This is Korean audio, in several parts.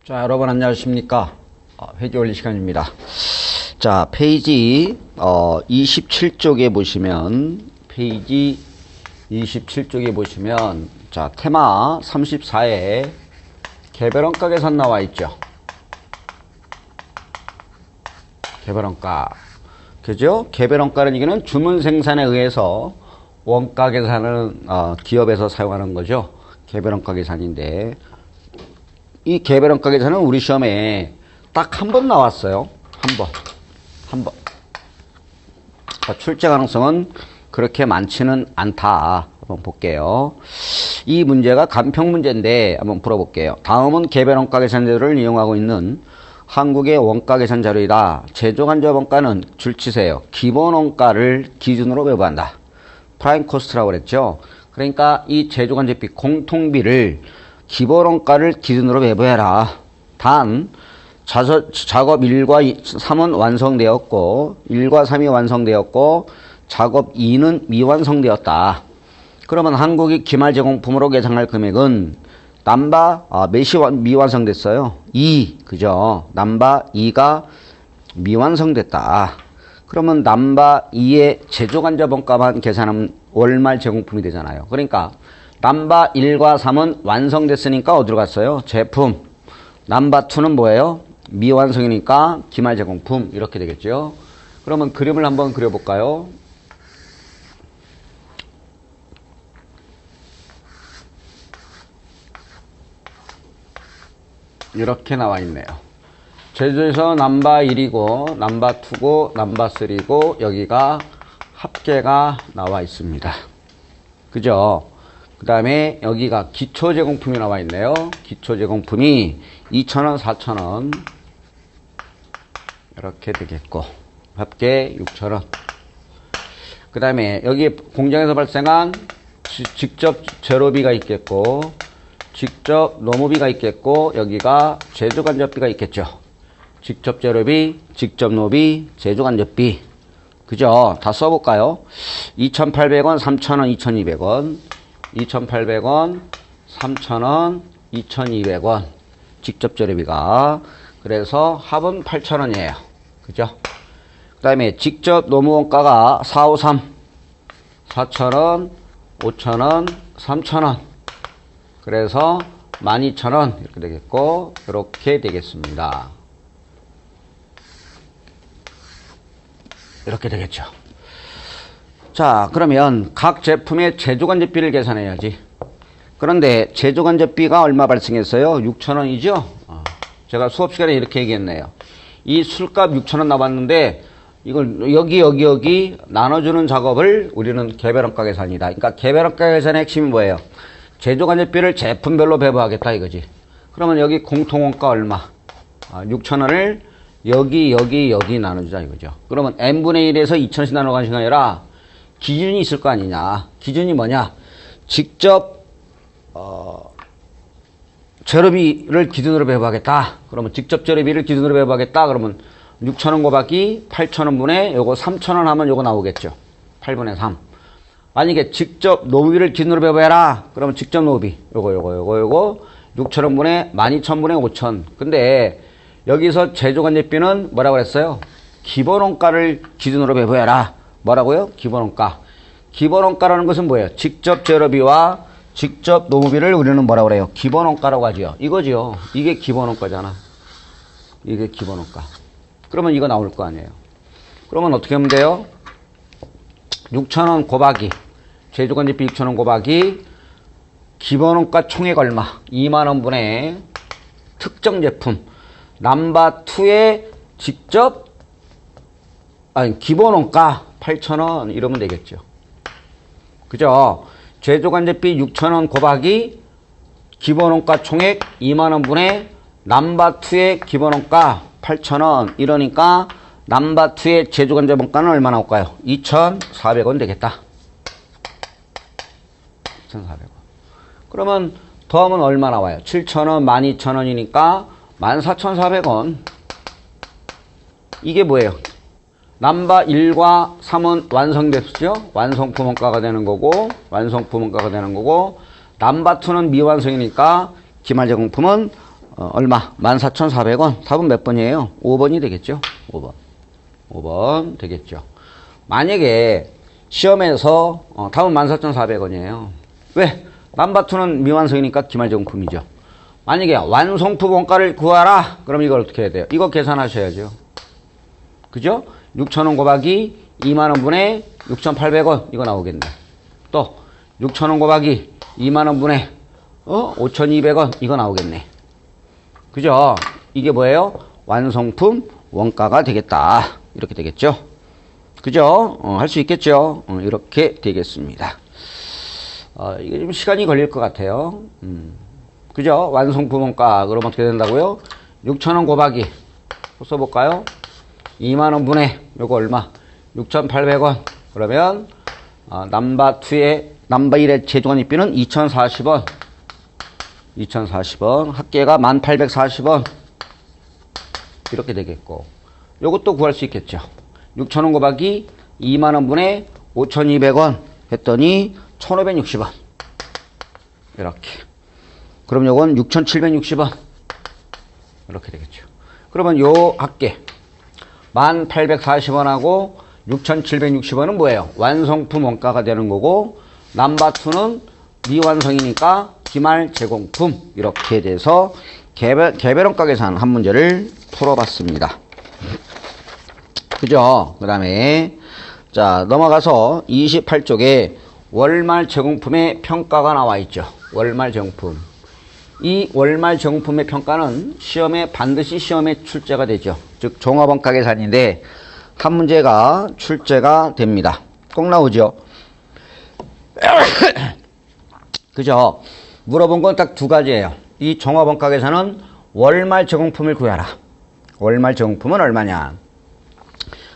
자, 여러분 안녕하십니까? 회계 원리 시간입니다. 자, 페이지 27쪽에 보시면 자, 테마 34에 개별원가 계산 나와 있죠. 개별원가. 그죠? 개별원가는 이거는 주문 생산에 의해서 원가 계산은 기업에서 사용하는 거죠. 개별원가 계산인데 이 개별원가 계산은 우리 시험에 딱 한 번 나왔어요. 한 번. 출제 가능성은 그렇게 많지는 않다. 한번 볼게요. 이 문제가 간평 문제인데 한번 풀어볼게요. 다음은 개별원가 계산자료를 이용하고 있는 한국의 원가 계산 자료이다. 제조간접 원가는 줄치세요. 기본원가를 기준으로 배분한다. 프라임 코스트라고 그랬죠. 그러니까 이 제조간접비 공통비를 기본원가를 기준으로 배분해라. 단 작업 1과 3은 완성되었고 1과 3이 완성되었고 작업 2는 미완성되었다. 그러면 한국이 기말 제공품으로 계산할 금액은 남바 몇이 미완성됐어요? 2. 그죠? 남바 2가 미완성됐다. 그러면 남바 2의 제조간접 원가만 계산하면 월말 제공품이 되잖아요. 그러니까 남바 1과 3은 완성됐으니까 어디로 갔어요? 제품. 남바 2는 뭐예요? 미완성이니까 기말 제공품. 이렇게 되겠죠. 그러면 그림을 한번 그려볼까요? 이렇게 나와 있네요. 제조에서 남바 1이고 남바 2고 남바 3고 여기가 합계가 나와 있습니다. 그죠? 그 다음에 여기가 기초 제공품이 나와 있네요. 기초 제공품이 2,000원, 4,000원 이렇게 되겠고 합계 6,000원. 그 다음에 여기 공장에서 발생한 직접 재료비가 있겠고 직접 노무비가 있겠고 여기가 제조간접비가 있겠죠. 직접 재료비, 직접 노비, 제조간접비. 그죠? 다 써볼까요? 2,800원, 3,000원, 2,200원. 2,800원, 3,000원, 2,200원. 직접 재료비가. 그래서 합은 8,000원이에요. 그죠? 그 다음에 직접 노무원가가 453. 4,000원, 5,000원, 3,000원. 그래서 12,000원 이렇게 되겠고 이렇게 되겠습니다. 이렇게 되겠죠. 자, 그러면 각 제품의 제조간접비를 계산해야지. 그런데 제조간접비가 얼마 발생했어요? 6,000원이죠? 제가 수업 시간에 이렇게 얘기했네요. 이 술값 6,000원 나왔는데 이걸 여기 나눠주는 작업을 우리는 개별원가 계산이다. 그러니까 개별원가 계산의 핵심이 뭐예요? 제조간접비를 제품별로 배분하겠다 이거지. 그러면 여기 공통원가 얼마? 6,000원을 여기 나눠주자 이거죠. 그러면 n분의 1에서 2,000원씩 나눠가는 시간이 아니라 기준이 있을 거 아니냐. 기준이 뭐냐? 직접 재료비를 기준으로 배분하겠다. 그러면 직접 재료비를 기준으로 배분하겠다. 그러면 6,000원 곱하기 8,000원 분의 요거 3,000원 하면 요거 나오겠죠. 8분의 3. 만약에 직접 노비를 기준으로 배분해라. 그러면 직접 노비. 요거 6,000원 분의 12,000 분의 5,000. 근데 여기서 제조간접비는 뭐라고 그랬어요? 기본원가를 기준으로 배분해라. 뭐라고요? 기본원가. 기본원가라는 것은 뭐예요? 직접 재료비와 직접 노무비를 우리는 뭐라고 그래요? 기본원가라고 하죠. 이거죠. 이게 기본원가잖아. 이게 기본원가. 그러면 이거 나올 거 아니에요. 그러면 어떻게 하면 돼요? 6,000원 곱하기 제조간접비 6,000원 곱하기 기본원가 총액 얼마? 2만원 분의 특정 제품 넘버2의 직접 기본원가 8,000원 이러면 되겠죠. 그죠? 제조간접비 6,000원 곱하기 기본원가 총액 2만원 분의 넘버2의 기본원가 8,000원 이러니까 넘버2의 제조간접 원가는 얼마 나올까요? 2,400원 되겠다. 2,400원. 그러면 더하면 얼마 나와요? 7,000원, 12,000원이니까 14,400원. 이게 뭐예요? 넘버 1과 3은 완성됐죠? 완성품 원가가 되는 거고 넘버 2는 미완성이니까 기말 제공품은 얼마? 14,400원. 답은 몇 번이에요? 5번이 되겠죠? 5번. 5번 되겠죠. 만약에 시험에서 답은 14,400원이에요. 왜? 넘버2는 미완성이니까 기말제공품이죠. 만약에 완성품 원가를 구하라. 그럼 이걸 어떻게 해야 돼요? 이거 계산하셔야죠. 그죠? 6,000원 곱하기 2만원 분의 6,800원. 이거 나오겠네. 또 6,000원 곱하기 2만원 분의 5,200원. 이거 나오겠네. 그죠? 이게 뭐예요? 완성품 원가가 되겠다. 이렇게 되겠죠? 그죠? 할 수 있겠죠? 이렇게 되겠습니다. 이게 좀 시간이 걸릴 것 같아요. 그죠? 완성품 원가. 그러면 어떻게 된다고요? 6,000원 곱하기. 써볼까요? 2만원 분의, 요거 얼마? 6,800원. 그러면, 넘버1의 제조관입비는 2,040원. 2,040원. 합계가 1,840원. 이렇게 되겠고. 요것도 구할 수 있겠죠. 6,000원 곱하기 2만원 분의 5,200원 했더니 1,560원. 이렇게. 그럼 요건 6,760원. 이렇게 되겠죠. 그러면 요 합계 1,840원하고 6,760원은 뭐예요? 완성품 원가가 되는 거고, 넘버2는 미완성이니까 기말 제공품. 이렇게 돼서 개별원가 계산 한 문제를 풀어봤습니다. 그죠? 그 다음에 자 넘어가서 28쪽에 월말 제공품의 평가가 나와 있죠. 월말 제공품. 이 월말 제공품의 평가는 반드시 시험에 출제가 되죠. 즉 종합원가 계산인데 한 문제가 출제가 됩니다. 꼭 나오죠. 그죠? 물어본 건 딱 두 가지예요. 이 종합원가 계산은 월말 제공품을 구하라. 월말 제공품은 얼마냐?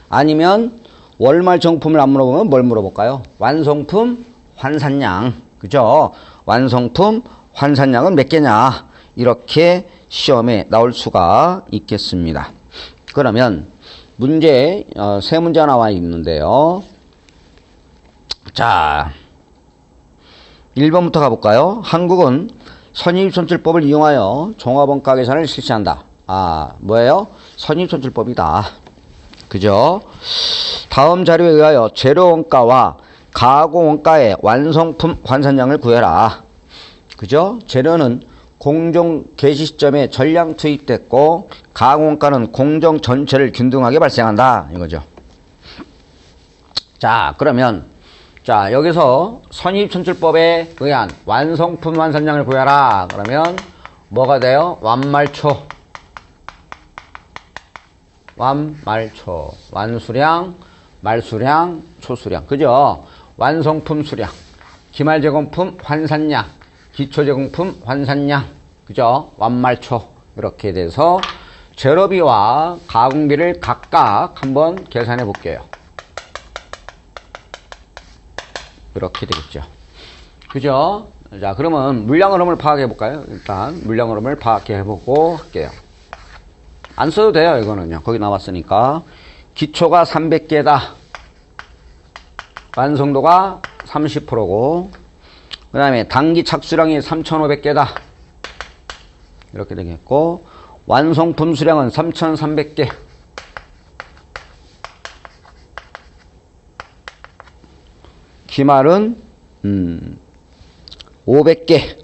아니면 월말 제공품을 안 물어보면 뭘 물어볼까요? 완성품 환산량. 그죠? 완성품 환산량은 몇 개냐? 이렇게 시험에 나올 수가 있겠습니다. 그러면 문제 세 문제 나와 있는데요. 자, 1번부터 가볼까요? 한국은 선입선출법을 이용하여 종합원가 계산을 실시한다. 뭐예요? 선입선출법이다. 그죠? 다음 자료에 의하여 재료원가와 가공원가의 완성품 환산량을 구해라. 그죠? 재료는 공정 개시 시점에 전량 투입됐고, 가공원가는 공정 전체를 균등하게 발생한다. 이거죠. 자, 그러면 자, 여기서 선입선출법에 의한 완성품 환산량을 구해라. 그러면 뭐가 돼요? 완말초. 완말초. 완수량, 말수량, 초수량. 그죠? 완성품 수량, 기말제공품 환산량, 기초제공품 환산량. 그죠? 완말초. 이렇게 돼서 재료비와 가공비를 각각 한번 계산해 볼게요. 이렇게 되겠죠. 그죠? 자, 그러면 물량 흐름을 파악해 볼까요? 일단 물량 흐름을 파악해 보고 할게요. 안 써도 돼요, 이거는요. 거기 나왔으니까. 기초가 300개다. 완성도가 30%고, 그 다음에 단기 착수량이 3,500개다. 이렇게 되겠고, 완성품 수량은 3,300개. 기말은 500개.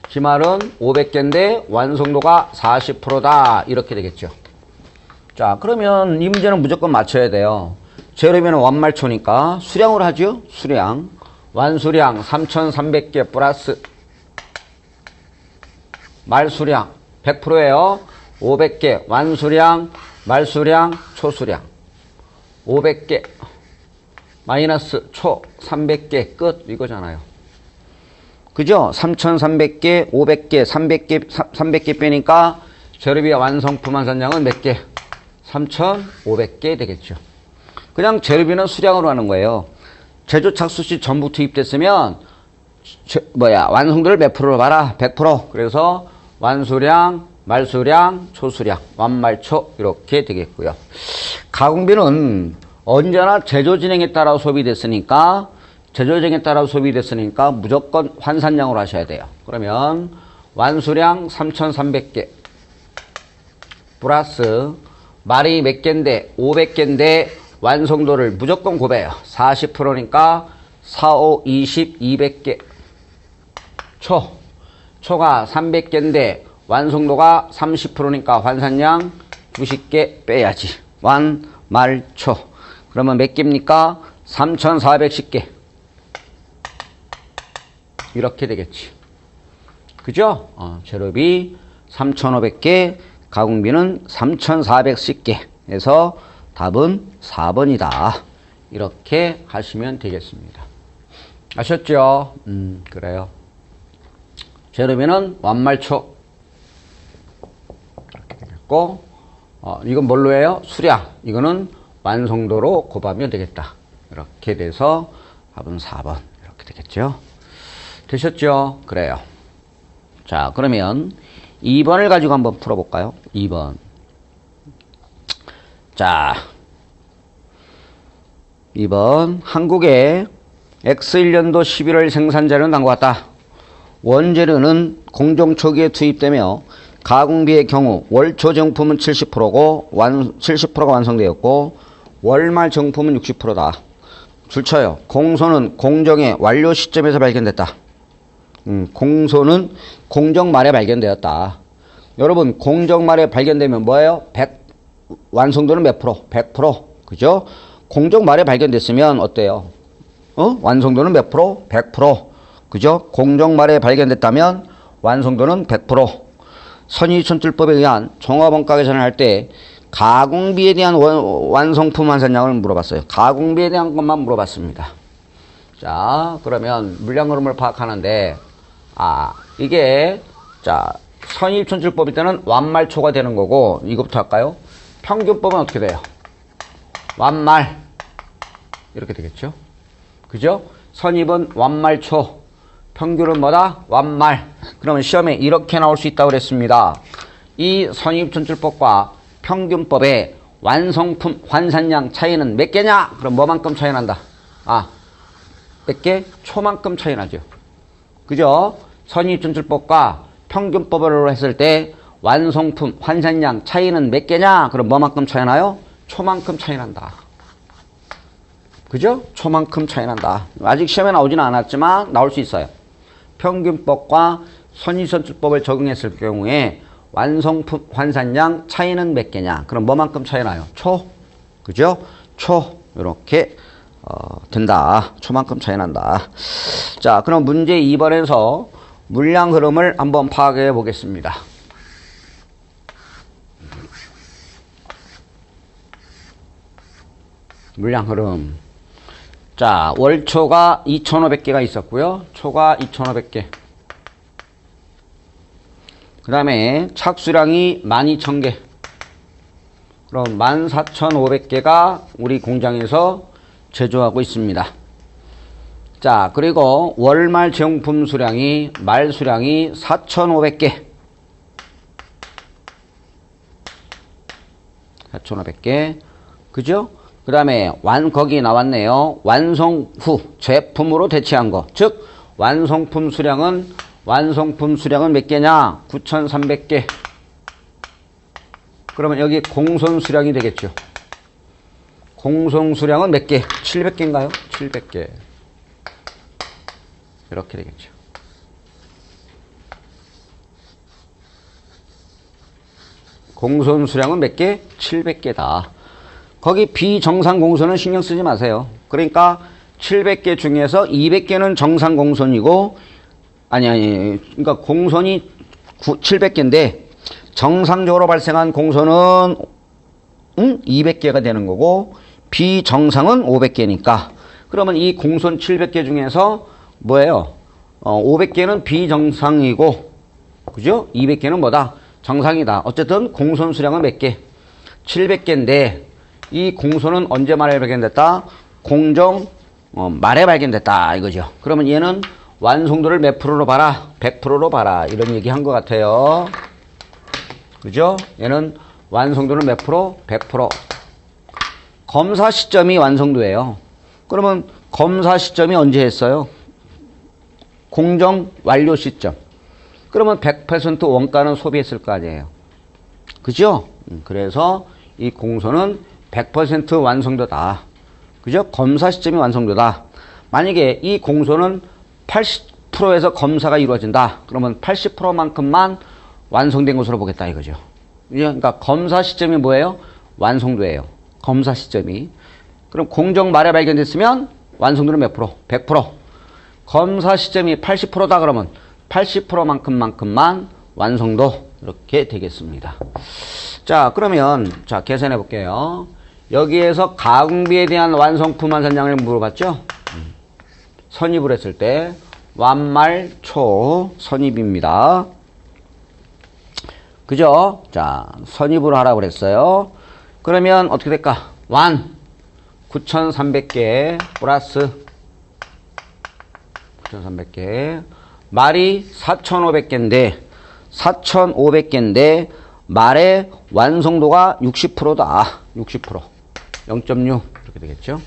기말은 500개인데 완성도가 40%다. 이렇게 되겠죠. 자, 그러면 이 문제는 무조건 맞춰야 돼요. 재료비는 완말초니까 수량으로 하죠. 수량. 완수량 3,300개 플러스 말수량 100%예요. 500개. 완수량, 말수량, 초수량. 500개. 마이너스 초 300개 끝 이거잖아요. 그죠? 3,300개, 500개, 300개 빼니까 재료비와 완성품 환산량은 몇 개? 3,500개 되겠죠. 그냥 재료비는 수량으로 하는 거예요. 제조 착수 시 전부 투입됐으면 완성도를 몇 프로로 봐라? 100%. 그래서 완수량, 말수량, 초수량, 완말초 이렇게 되겠고요. 가공비는 언제나 제조 진행에 따라 소비됐으니까 무조건 환산량으로 하셔야 돼요. 그러면 완수량 3,300개 플러스 말이 몇 개인데 500개인데 완성도를 무조건 곱해요. 40%니까 4, 5, 20, 200개 초가 300개인데 완성도가 30%니까 환산량 90개 빼야지. 완말초. 그러면 몇 개입니까? 3,410개. 이렇게 되겠지. 그죠? 재료비 3,500개, 가공비는 3,410개. 해서 답은 4번이다. 이렇게 하시면 되겠습니다. 아셨죠? 그래요. 재료비는 완말초. 이렇게 되겠고, 이건 뭘로 해요? 수량. 이거는 완성도로 곱하면 되겠다. 이렇게 돼서 답은 4번. 이렇게 되겠죠? 되셨죠? 그래요. 자, 그러면 2번을 가지고 한번 풀어볼까요? 2번. 자, 2번. 한국의 X1년도 11월 생산자료는 다음과 같다. 원재료는 공정 초기에 투입되며 가공비의 경우 월초 정품은 70%고 70%가 완성되었고 월말 정품은 60%다. 줄쳐요. 공소는 공정의 완료 시점에서 발견됐다. 공소는 공정 말에 발견되었다. 여러분, 공정 말에 발견되면 뭐예요? 100, 완성도는 몇 프로? 100%. 그죠? 공정 말에 발견됐으면 어때요? 완성도는 몇 프로? 100%. 그죠? 공정 말에 발견됐다면 완성도는 100%. 선의촌출법에 의한 종합원가 계산을 할 때 가공비에 대한 완성품 환산량을 물어봤어요. 가공비에 대한 것만 물어봤습니다. 자, 그러면 물량 흐름을 파악하는데, 이게, 자, 선의촌출법일 때는 완말초가 되는 거고, 이것부터 할까요? 평균법은 어떻게 돼요? 완말. 이렇게 되겠죠? 그죠? 선입은 완말초. 평균은 뭐다? 완말. 그러면 시험에 이렇게 나올 수 있다고 그랬습니다. 이 선입촌출법과 평균법의 완성품 환산량 차이는 몇 개냐? 그럼 뭐만큼 차이 난다? 몇 개? 초만큼 차이 나죠. 그죠? 선입촌출법과 평균법으로 했을 때 완성품 환산량 차이는 몇 개냐? 그럼 뭐만큼 차이 나요? 초만큼 차이 난다. 그죠? 초만큼 차이 난다. 아직 시험에 나오지는 않았지만 나올 수 있어요. 평균법과 선의촌출법을 적용했을 경우에 완성품 환산량 차이는 몇 개냐? 그럼 뭐만큼 차이 나요? 초. 그죠? 초. 이렇게 된다. 초만큼 차이 난다. 자, 그럼 문제 2번에서 물량 흐름을 한번 파악해 보겠습니다. 물량 흐름. 자, 월초가 2,500개가 있었고요. 초가 2,500개. 그 다음에 착수량이 12,000개. 그럼 14,500개가 우리 공장에서 제조하고 있습니다. 자, 그리고 월말 정품 수량이, 말 수량이 4,500개. 4,500개. 그죠? 그 다음에 거기 나왔네요. 완성 후 제품으로 대체한 거. 즉 완성품 수량은 몇 개냐? 9,300개. 그러면 여기 공손 수량이 되겠죠. 공손 수량은 몇 개? 700개인가요? 700개. 이렇게 되겠죠. 공손 수량은 몇 개? 700개다. 거기 비정상 공손은 신경 쓰지 마세요. 그러니까 700개 중에서 200개는 정상 공손이고, 그러니까 공손이 700개인데 정상적으로 발생한 공손은 200개가 되는 거고 비정상은 500개니까 그러면 이 공손 700개 중에서 뭐예요? 500개는 비정상이고, 그죠? 200개는 뭐다? 정상이다. 어쨌든 공손 수량은 몇 개? 700개인데 이 공손은 언제 말에 발견됐다? 공정 말에 발견됐다 이거죠. 그러면 얘는 완성도를 몇 프로로 봐라? 100%로 봐라. 이런 얘기 한 것 같아요. 그죠? 얘는 완성도는 몇 프로? 100%. 검사 시점이 완성도예요. 그러면 검사 시점이 언제 했어요? 공정 완료 시점. 그러면 100% 원가는 소비했을 거 아니에요. 그죠? 그래서 이 공소는 100% 완성도다. 그죠? 검사 시점이 완성도다. 만약에 이 공소는 80%에서 검사가 이루어진다. 그러면 80%만큼만 완성된 것으로 보겠다 이거죠. 그러니까 검사 시점이 뭐예요? 완성도예요. 검사 시점이. 그럼 공정 말에 발견됐으면 완성도는 몇 프로? 100%. 검사 시점이 80%다 그러면 80%만큼만 완성도 이렇게 되겠습니다. 자, 그러면 자 계산해 볼게요. 여기에서 가공비에 대한 완성품 완산량을 물어봤죠? 선입을 했을 때 완말초 선입입니다. 그죠? 자, 선입을 하라고 그랬어요. 그러면 어떻게 될까? 완 9,300개 플러스 9,300개 말이 4,500개인데 4,500개인데 말의 완성도가 60%다. 60% 0.6 이렇게 되겠죠.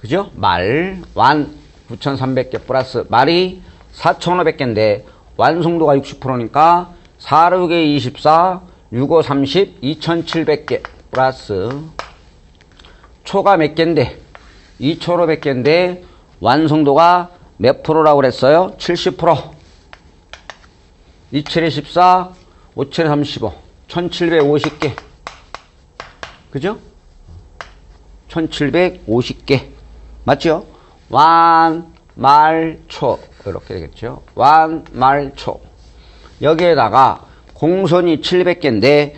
그죠? 말 완 9,300개 플러스 말이 4,500개인데 완성도가 60%니까 4, 6에 24, 6, 5, 30, 2,700개 플러스 초가 몇 개인데 2,500개인데 완성도가 몇 프로라고 그랬어요? 70%. 2, 7에 14, 5, 7에 35, 1,750개. 그죠? 1,750개. 맞죠? 완, 말, 초. 이렇게 되겠죠? 완, 말, 초. 여기에다가 공선이 700개인데,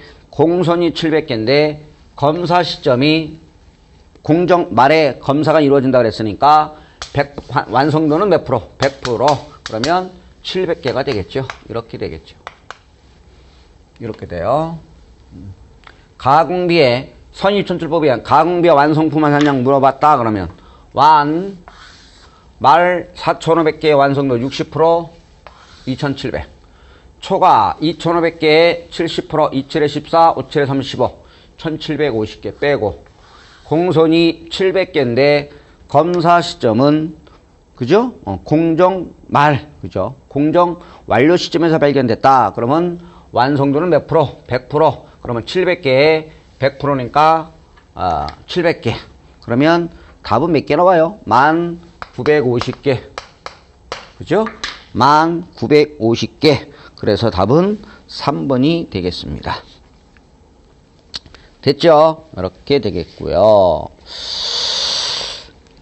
검사 시점이 공정 말에 검사가 이루어진다 그랬으니까, 완성도는 몇 프로? 100%. 그러면 700개가 되겠죠? 이렇게 되겠죠. 이렇게 돼요. 가공비에 선입천출법에 의한 가공비와 완성품 완산량 물어봤다 그러면 완, 말 4,500개의 완성도 60% 2,700 초가 2,500개의 70% 2,7에 14 5,7에 35 1,750개 빼고 공선이 700개인데 검사 시점은 그죠? 공정 말 그죠? 공정 완료 시점에서 발견됐다. 그러면 완성도는 몇 프로? 100%. 그러면 700개에 100%니까 700개. 그러면 답은 몇 개 나와요? 1,950개. 그죠? 1,950개. 그래서 답은 3번이 되겠습니다. 됐죠? 이렇게 되겠고요.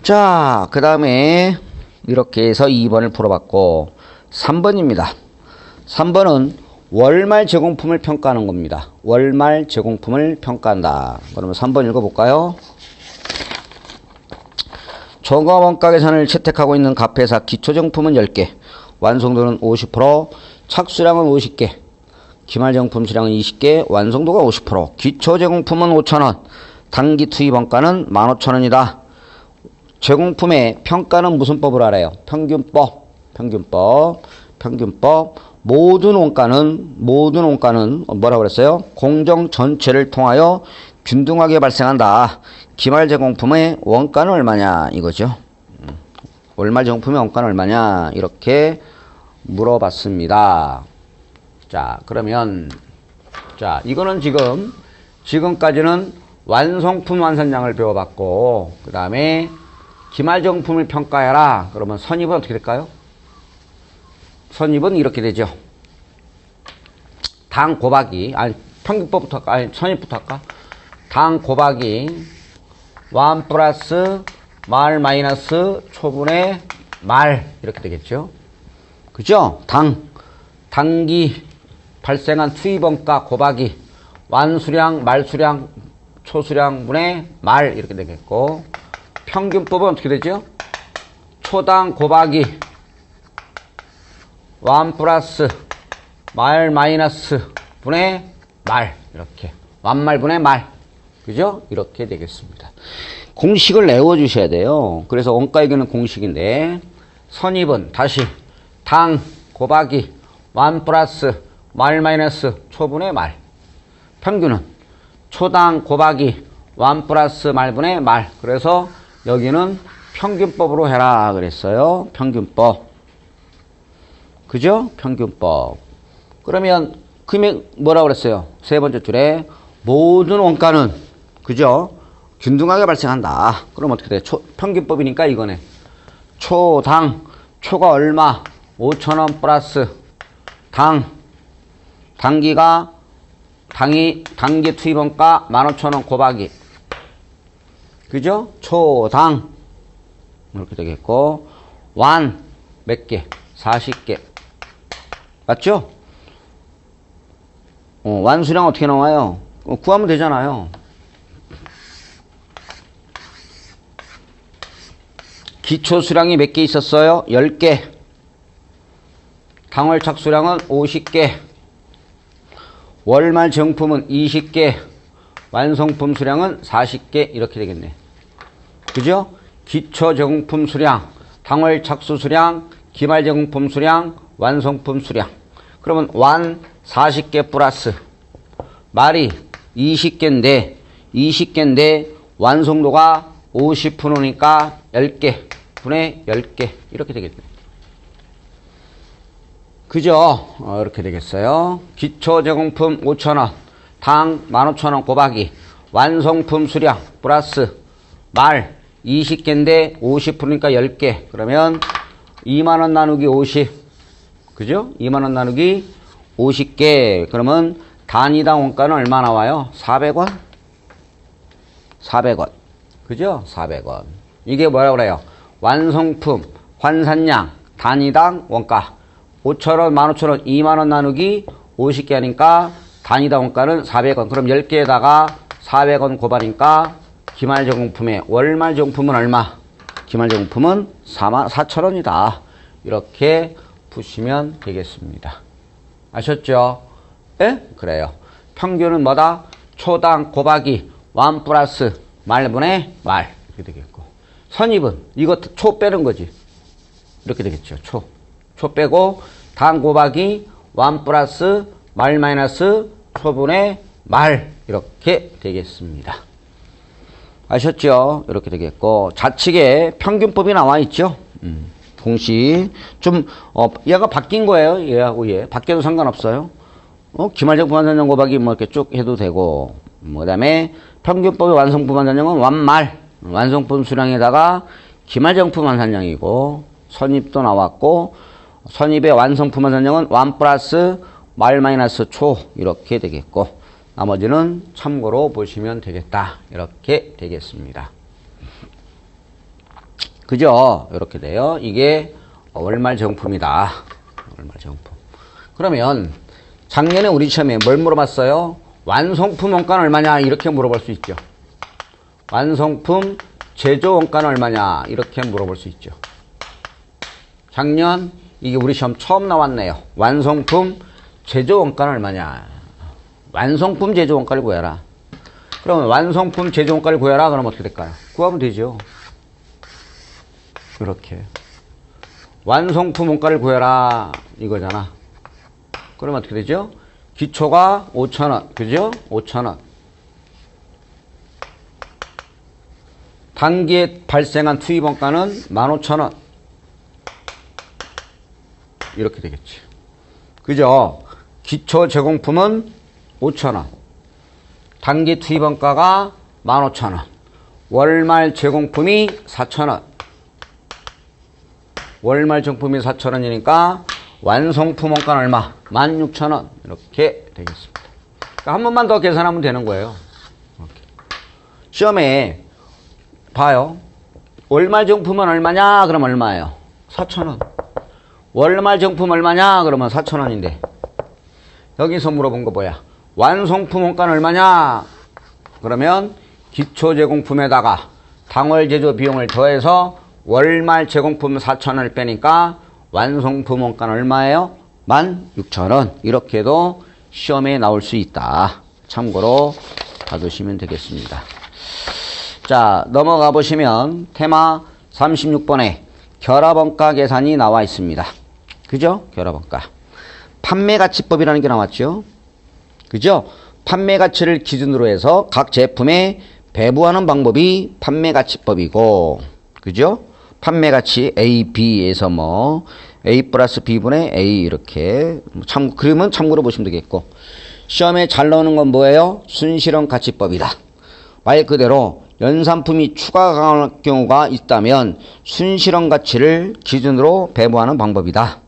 자, 그 다음에 이렇게 해서 2번을 풀어봤고 3번입니다. 3번은 월말 제공품을 평가하는 겁니다. 월말 제공품을 평가한다. 그러면 3번 읽어볼까요? 종합원가 계산을 채택하고 있는 갑회사 기초정품은 10개, 완성도는 50%, 착수량은 50개, 기말제공품 수량은 20개, 완성도가 50%, 기초제공품은 5,000원, 단기 투입원가는 15,000원이다. 제공품의 평가는 무슨 법으로 알아요? 평균법. 모든 원가는 뭐라고 그랬어요? 공정 전체를 통하여 균등하게 발생한다. 기말 제공품의 원가는 얼마냐 이거죠. 월말 제공품의 원가는 얼마냐 이렇게 물어봤습니다. 자, 그러면 자, 이거는 지금까지는 완성품 완산량을 배워봤고 그 다음에 기말 제공품을 평가해라. 그러면 선입은 어떻게 될까요? 선입은 이렇게 되죠. 당 곱하기 평균법부터 할까? 선입부터 할까? 당 곱하기 완 플러스 말 마이너스 초분의 말 이렇게 되겠죠. 그죠? 단기 발생한 투입원가 곱하기 완수량 말수량 초수량분의 말 이렇게 되겠고 평균법은 어떻게 되죠? 초당 곱하기 완 플러스 말 마이너스 분의 말 이렇게 완말 분의 말 그죠? 이렇게 되겠습니다. 공식을 내어주셔야 돼요. 그래서 원가에게는 공식인데 선입은 다시 당 곱하기 완 플러스 말 마이너스 초분의 말 평균은 초당 곱하기 완 플러스 말분의 말 그래서 여기는 평균법으로 해라 그랬어요. 평균법 그죠? 평균법. 그러면 금액 뭐라고 그랬어요? 세 번째 줄에 모든 원가는 그죠? 균등하게 발생한다. 그럼 어떻게 돼? 평균법이니까 이거네. 초당 초가 얼마? 5,000원 플러스 단기 투입원가 15,000원 곱하기 그죠? 초당 이렇게 되겠고 몇 개? 40개 맞죠? 완수량 어떻게 나와요? 구하면 되잖아요. 기초 수량이 몇 개 있었어요? 10개. 당월 착수량은 50개. 월말 정품은 20개. 완성품 수량은 40개. 이렇게 되겠네. 그죠? 기초 정품 수량, 당월 착수 수량, 기말 정품 수량, 완성품 수량. 그러면 완 40개 플러스 말이 20개인데 완성도가 50%니까 10개 분의 10개 이렇게 되겠네. 그죠? 이렇게 되겠어요. 기초 제공품 5,000원, 당 15,000원 곱하기 완성품 수량 플러스 말 20개인데 50%니까 10개. 그러면 2만원 나누기 50. 그죠? 2만원 나누기 50개. 그러면 단위당 원가는 얼마 나와요? 400원? 400원. 그죠? 400원. 이게 뭐라고 그래요? 완성품, 환산량, 단위당 원가. 5,000원, 15,000원, 2만원 나누기 50개 하니까 단위당 원가는 400원. 그럼 10개에다가 400원 곱하니까 기말 제공품의 월말 제공품은 얼마? 기말 제공품은 44,000원이다. 이렇게 푸시면 되겠습니다. 아셨죠? 예? 그래요. 평균은 뭐다? 초당 곱하기 완 플러스 말분의 말. 이렇게 되겠고. 선입은 이거 초 빼는 거지. 이렇게 되겠죠. 초 빼고 당 곱하기 완 플러스 말 마이너스 초분의 말. 이렇게 되겠습니다. 아셨죠? 이렇게 되겠고. 좌측에 평균법이 나와 있죠? 동시 좀 얘가 바뀐 거예요. 얘하고 얘 바뀌어도 상관없어요. 기말정품 환산량 곱하기 뭐 이렇게 쭉 해도 되고. 그다음에 평균법의 완성품 환산량은 완말 완성품 수량에다가 기말정품 환산량이고 선입도 나왔고 선입의 완성품 환산량은 완 플러스 말 마이너스 초 이렇게 되겠고 나머지는 참고로 보시면 되겠다. 이렇게 되겠습니다. 그죠? 이렇게 돼요. 이게 월말 정품이다. 월말 정품. 그러면 작년에 우리 시험에 뭘 물어봤어요? 완성품 원가는 얼마냐? 이렇게 물어볼 수 있죠. 완성품 제조 원가는 얼마냐? 이렇게 물어볼 수 있죠. 작년 이게 우리 시험 처음 나왔네요. 완성품 제조 원가는 얼마냐? 완성품 제조 원가를 구해라. 그러면 완성품 제조 원가를 구해라. 그러면 어떻게 될까요? 구하면 되죠. 이렇게 완성품 원가를 구해라 이거잖아. 그러면 어떻게 되죠? 기초가 5,000원 그죠? 5,000원 단기에 발생한 투입 원가는 15,000원 이렇게 되겠지. 그죠? 기초 제공품은 5,000원 단기 투입 원가가 15,000원 월말 제공품이 4,000원 월말 정품이 4,000원이니까 완성품 원가는 얼마? 16,000원. 이렇게 되겠습니다. 그러니까 한 번만 더 계산하면 되는 거예요. 이렇게. 시험에 봐요. 월말 정품은 얼마냐? 그럼 얼마예요? 4,000원. 월말 정품 얼마냐? 그러면 4,000원인데 여기서 물어본 거 뭐야? 완성품 원가는 얼마냐? 그러면 기초 제공품에다가 당월 제조 비용을 더해서 월말 제공품 4,000원을 빼니까 완성품 원가는 얼마예요? 16,000원. 이렇게도 시험에 나올 수 있다. 참고로 봐두시면 되겠습니다. 자, 넘어가 보시면 테마 36번에 결합원가 계산이 나와 있습니다. 그죠? 결합원가. 판매가치법이라는 게 나왔죠. 그죠? 판매가치를 기준으로 해서 각 제품에 배부하는 방법이 판매가치법이고, 그죠? 판매가치 A, B에서 A 플러스 B분의 A 이렇게 그림은 참고로 보시면 되겠고 시험에 잘 나오는 건 뭐예요? 순실현 가치법이다. 말 그대로 연산품이 추가 강화할 경우가 있다면 순실현 가치를 기준으로 배분하는 방법이다.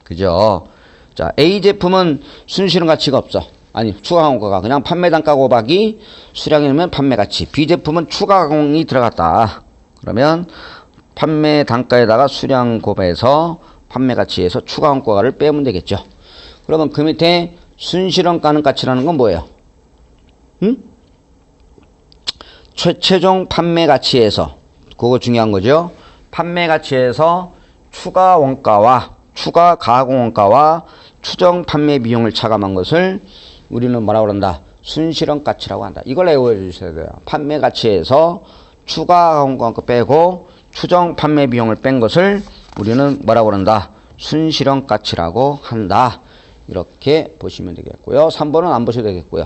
그죠? 자, A 제품은 순실현 가치가 없어. 아니, 추가 강화가 그냥 판매 단가 곱하기 수량이 넣으면 판매 가치. B 제품은 추가 강화이 들어갔다. 그러면 판매 단가에다가 수량 곱해서 판매 가치에서 추가 원가를 빼면 되겠죠. 그러면 그 밑에 순실현 가능 가치라는 건 뭐예요? 최종 판매 가치에서 그거 중요한 거죠. 판매 가치에서 추가 원가와 추가 가공 원가와 추정 판매 비용을 차감한 것을 우리는 뭐라고 그런다? 순실현 가치라고 한다. 이걸 외워 주셔야 돼요. 판매 가치에서 추가 가공 원가 빼고 추정 판매 비용을 뺀 것을 우리는 뭐라고 그런다? 순실현 가치라고 한다. 이렇게 보시면 되겠고요. 3번은 안 보셔도 되겠고요.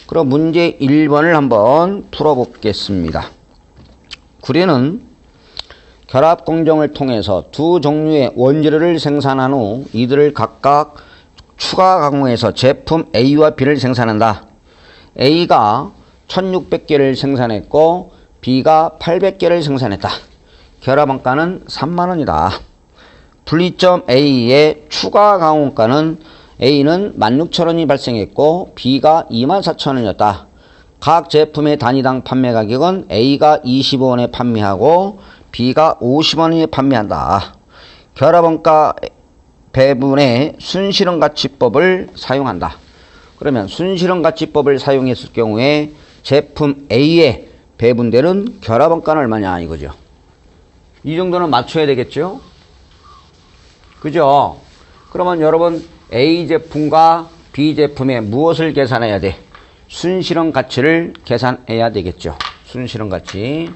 그럼 문제 1번을 한번 풀어보겠습니다. 구리는 결합 공정을 통해서 두 종류의 원재료를 생산한 후 이들을 각각 추가 가공해서 제품 A와 B를 생산한다. A가 1600개를 생산했고 B가 800개를 생산했다. 결합원가는 3만원이다. 분리점 A의 추가 가공가는 A는 16,000원이 발생했고 B가 24,000원이었다. 각 제품의 단위당 판매 가격은 A가 25원에 판매하고 B가 50원에 판매한다. 결합원가 배분의 순실현가치법을 사용한다. 그러면 순실현가치법을 사용했을 경우에 제품 A의 배분되는 결합원가는 얼마냐 이거죠. 이 정도는 맞춰야 되겠죠? 그죠? 그러면 여러분 A 제품과 B 제품에 무엇을 계산해야 돼? 순실현 가치를 계산해야 되겠죠. 순실현 가치.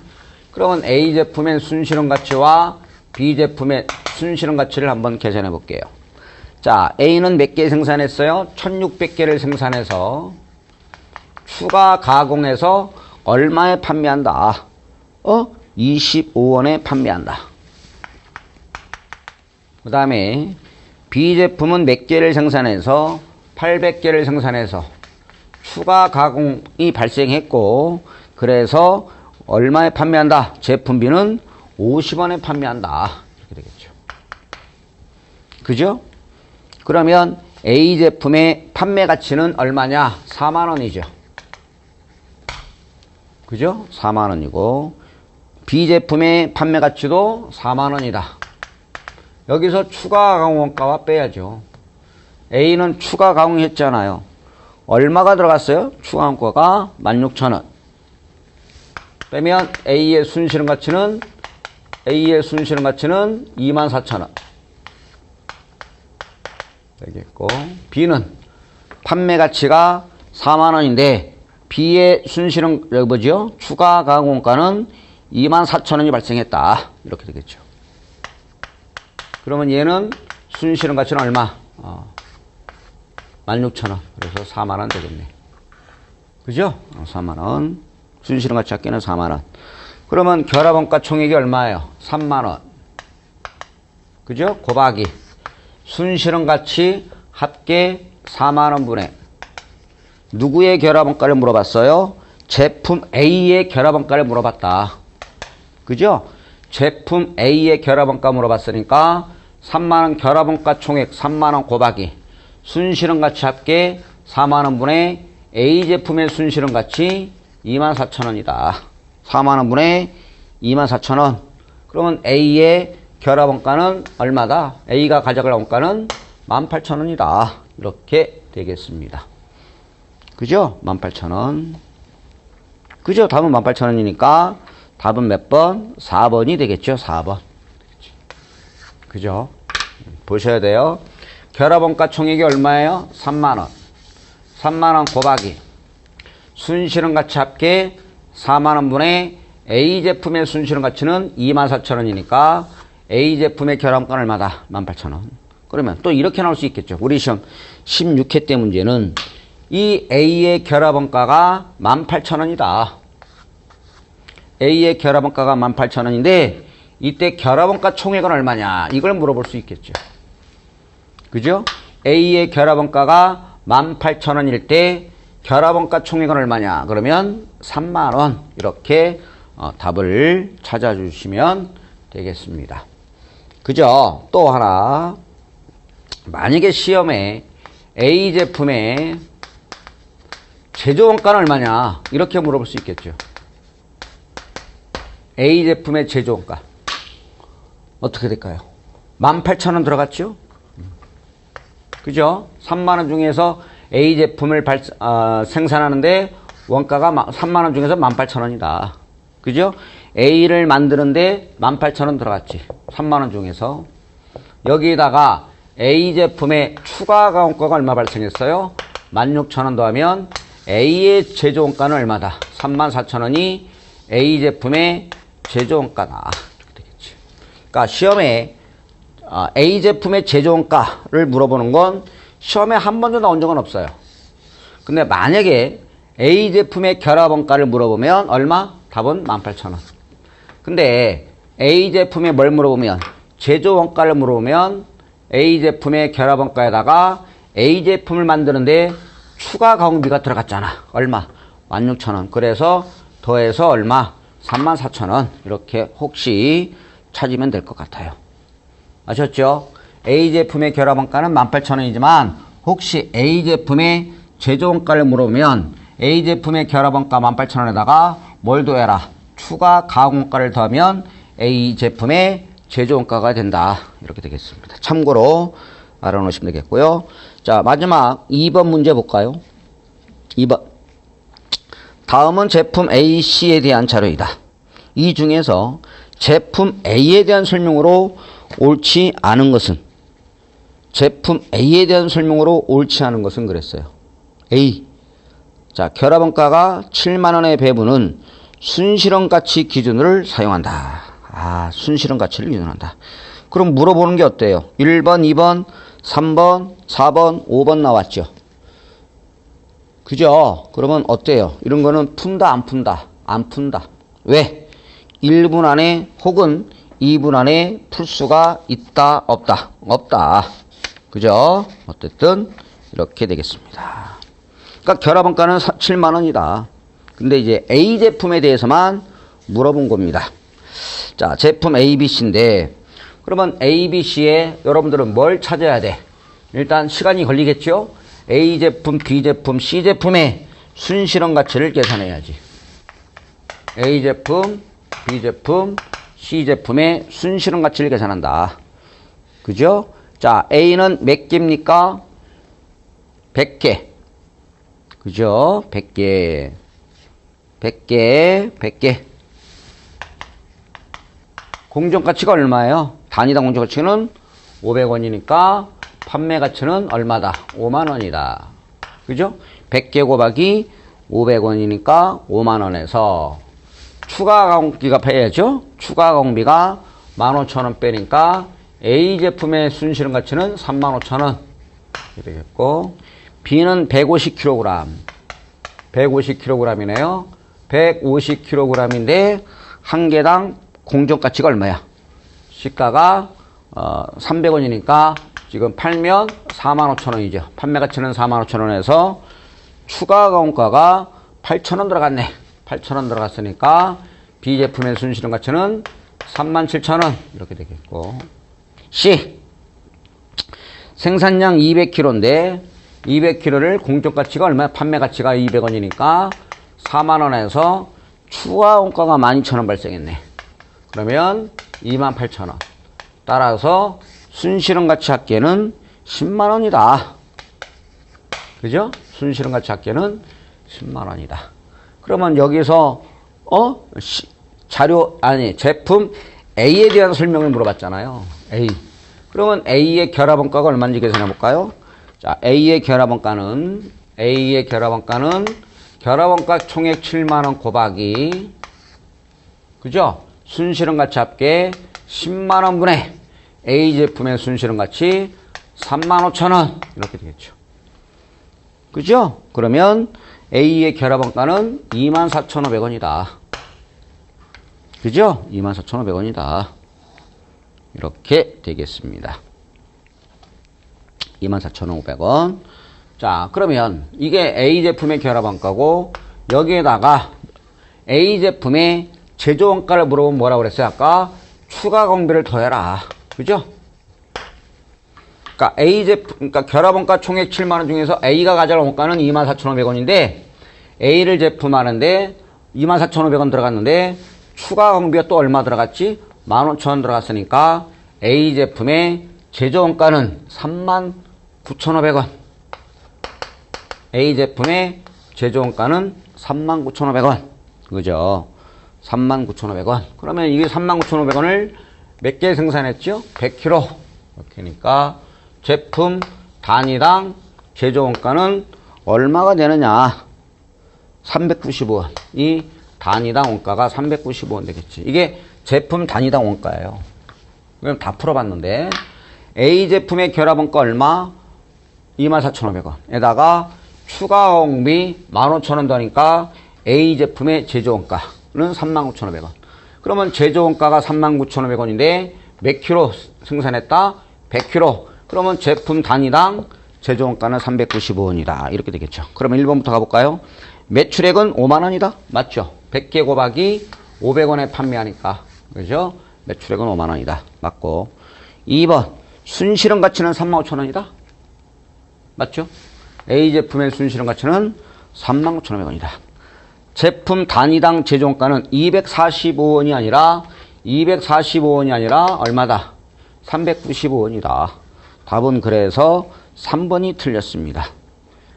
그러면 A 제품의 순실현 가치와 B 제품의 순실현 가치를 한번 계산해 볼게요. 자, A는 몇 개 생산했어요? 1600개를 생산해서 추가 가공해서 얼마에 판매한다? 25원에 판매한다. 그 다음에 B 제품은 몇 개를 생산해서 800개를 생산해서 추가 가공이 발생했고 그래서 얼마에 판매한다? 제품 B는 50원에 판매한다. 이렇게 되겠죠. 그죠? 그러면 A 제품의 판매 가치는 얼마냐? 4만원이죠. 그죠? 4만원이고 B 제품의 판매 가치도 4만원이다. 여기서 추가 가공 원가와 빼야죠. A는 추가 가공했잖아요. 얼마가 들어갔어요? 추가 원가가 16,000원. 빼면 A의 순실현 가치는 24,000원. 되겠고 B는 판매 가치가 4만원인데 B의 순실현 뭐죠? 추가 가공 원가는 24,000원이 발생했다. 이렇게 되겠죠. 그러면 얘는 순실현 가치는 얼마? 16,000원. 그래서 4만원 되겠네. 그죠? 4만원. 순실현 가치 합계는 4만원. 그러면 결합원가 총액이 얼마예요? 3만원. 그죠? 곱하기. 순실현 가치 합계 4만원분의 누구의 결합원가를 물어봤어요? 제품 A의 결합원가를 물어봤다. 그죠? 제품 A의 결합원가 물어봤으니까 3만원 결합원가 총액 3만원 곱하기 순실현 가치 합계 4만원분의 A 제품의 순실현 가치 24,000원이다. 4만원분의 24,000원. 그러면 A의 결합원가는 얼마다? A가 가져갈 원가는 18,000원이다. 이렇게 되겠습니다. 그죠? 18,000원. 그죠? 답은 18,000원이니까 답은 몇 번? 4번이 되겠죠. 4번. 그죠? 보셔야 돼요. 결합원가 총액이 얼마예요? 3만원. 3만원 곱하기 순실현 가치 합계 4만원분의 A 제품의 순실현 가치는 24,000원이니까 A 제품의 결합원가는 얼마다? 18,000원. 그러면 또 이렇게 나올 수 있겠죠. 우리 시험 16회 때 문제는 이 A의 결합원가가 18,000원이다. A의 결합원가가 18,000원인데 이때 결합원가 총액은 얼마냐? 이걸 물어볼 수 있겠죠. 그죠? A의 결합원가가 18,000원일 때 결합원가 총액은 얼마냐? 그러면 3만원. 이렇게 답을 찾아주시면 되겠습니다. 그죠? 또 하나. 만약에 시험에 A 제품의 제조원가는 얼마냐? 이렇게 물어볼 수 있겠죠. A 제품의 제조원가. 어떻게 될까요? 18,000원 들어갔죠? 그죠? 3만원 중에서 A 제품을 생산하는데 원가가 3만원 중에서 18,000원이다. 그죠? A를 만드는데 18,000원 들어갔지. 3만원 중에서. 여기다가 A 제품의 추가 가공가가 얼마 발생했어요? 16,000원 더하면 A의 제조원가는 얼마다? 34,000원이 A 제품의 제조원가다. 이렇게 되겠지. 그러니까 시험에 A 제품의 제조원가를 물어보는 건 시험에 한 번도 나온 적은 없어요. 근데 만약에 A 제품의 결합원가를 물어보면 얼마? 답은 18,000원. 근데 A 제품에 뭘 물어보면 제조원가를 물어보면 A 제품의 결합원가에다가 A 제품을 만드는데 추가 가공비가 들어갔잖아. 얼마? 16,000원. 그래서 더해서 얼마? 34,000원. 이렇게 혹시 찾으면 될 것 같아요. 아셨죠? A 제품의 결합원가는 18,000원이지만 혹시 A 제품의 제조원가를 물어보면 A 제품의 결합원가 18,000원에다가 뭘 더해라? 추가 가공가를 더하면 A 제품의 제조원가가 된다. 이렇게 되겠습니다. 참고로 알아놓으시면 되겠고요. 자, 마지막 2번 문제 볼까요? 2번. 다음은 제품 A, C에 대한 자료이다. 이 중에서 제품 A에 대한 설명으로 옳지 않은 것은 제품 A에 대한 설명으로 옳지 않은 것은 그랬어요. A. 자, 결합원가가 7만원의 배분은 순실현가치 기준을 사용한다. 순실현 가치를 기준한다. 그럼 물어보는 게 어때요? 1번, 2번, 3번, 4번, 5번 나왔죠? 그죠? 그러면 어때요? 이런 거는 푼다, 안 푼다? 안 푼다. 왜? 1분 안에 혹은 2분 안에 풀 수가 있다, 없다? 없다. 그죠? 어쨌든 이렇게 되겠습니다. 그러니까 결합원가는 7만원이다. 근데 이제 A 제품에 대해서만 물어본 겁니다. 자, 제품 A, B, C인데 그러면 A, B, C에 여러분들은 뭘 찾아야 돼? 일단 시간이 걸리겠죠? A 제품, B 제품, C 제품의 순실현 가치를 계산해야지. A 제품, B 제품, C 제품의 순실현 가치를 계산한다. 그죠? 자, A는 몇 개입니까? 100개. 그죠? 100개. 100개, 100개. 공정가치가 얼마예요? 단위당 공정가치는 500원이니까 판매가치는 얼마다? 5만원이다. 그죠? 100개 곱하기 500원이니까 5만원에서 추가 가공비가 빼야죠? 추가 가공비가 15,000원 빼니까 A 제품의 순실현 가치는 35,000원. 이렇게 되겠고, B는 150kg. 150kg이네요. 150kg인데 한 개당 공정가치가 얼마야? 시가가 300원이니까 지금 팔면 45,000원이죠. 판매가치는 45,000원에서 추가 가공가가 8,000원 들어갔네. 8,000원 들어갔으니까 B 제품의 순실현 가치는 37,000원 이렇게 되겠고, C 생산량 200kg인데 200kg를 공정가치가 얼마야? 판매가치가 200원이니까 4만원에서 추가 원가가 12,000원 발생했네. 그러면 28,000원. 따라서 순실현 가치 합계는 10만원이다. 그죠? 순실현 가치 합계는 10만원이다. 그러면 여기서 제품 A에 대한 설명을 물어봤잖아요. A. 그러면 A의 결합원가가 얼마인지 계산해 볼까요? 자, A의 결합원가는 결합원가 총액 7만원 곱하기, 그죠? 순실현 가치 합계 10만원 분의 A 제품의 순실현 가치 35,000원. 이렇게 되겠죠. 그죠? 그러면 A의 결합원가는 24,500원이다. 그죠? 24,500원이다. 이렇게 되겠습니다. 24,500원. 자, 그러면 이게 A 제품의 결합원가고 여기에다가 A 제품의 제조원가를 물어보면 뭐라고 그랬어요? 아까 추가 공비를 더해라. 그죠? 그러니까 A 제품, 그러니까 결합원가 총액 7만원 중에서 A가 가져갈 원가는 24,500원인데 A를 제품하는데 24,500원 들어갔는데 추가 공비가 또 얼마 들어갔지? 15,000원 들어갔으니까 A 제품의 제조원가는 39,500원. A 제품의 제조원가는 39,500원. 그죠? 39,500원. 그러면 이게 39,500원을 몇 개 생산했죠? 100kg. 이렇게니까 제품 단위당 제조원가는 얼마가 되느냐? 395원. 이 단위당 원가가 395원 되겠지. 이게 제품 단위당 원가예요. 그럼 다 풀어봤는데 A 제품의 결합원가 얼마? 24,500원. 에다가 추가 공비 15,000원 더니까 A 제품의 제조원가는 39,500원. 그러면 제조원가가 39,500원인데 몇 킬로 생산했다? 100kg. 그러면 제품 단위당 제조원가는 395원이다. 이렇게 되겠죠. 그러면 1번부터 가볼까요? 매출액은 5만원이다. 맞죠? 100개 곱하기 500원에 판매하니까. 그죠? 매출액은 5만원이다. 맞고. 2번. 순실현 가치는 35,000원이다. 맞죠? A 제품의 순실현 가치는 39,500원이다. 제품 단위당 제조원가는 245원이 아니라 얼마다? 395원이다. 답은 그래서 3번이 틀렸습니다.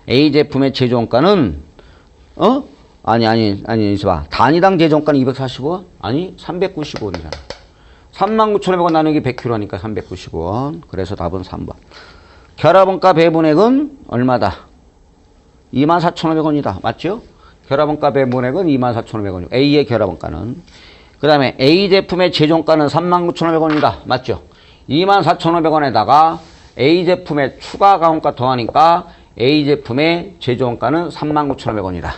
A 제품의 제조원가는 있어봐. 단위당 제조원가는 245원? 아니 395원이잖아. 39,500원 나누기 100kg니까 395원. 그래서 답은 3번. 결합원가 배분액은 얼마다? 24,500원이다. 맞죠? 결합원가 배분액은 24,500원이고 A의 결합원가는. 그 다음에 A 제품의 제조원가는 39,500원이다. 맞죠? 24,500원에다가 A 제품의 추가 가공가 더하니까 A 제품의 제조원가는 39,500원이다.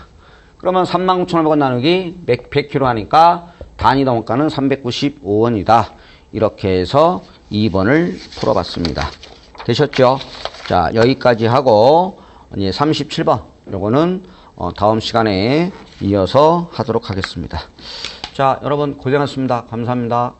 그러면 39,500원 나누기 100kg 하니까 단위당 원가는 395원이다. 이렇게 해서 2번을 풀어봤습니다. 되셨죠? 자, 여기까지 하고 이제 37번 요거는 다음 시간에 이어서 하도록 하겠습니다. 자, 여러분 고생하셨습니다. 감사합니다.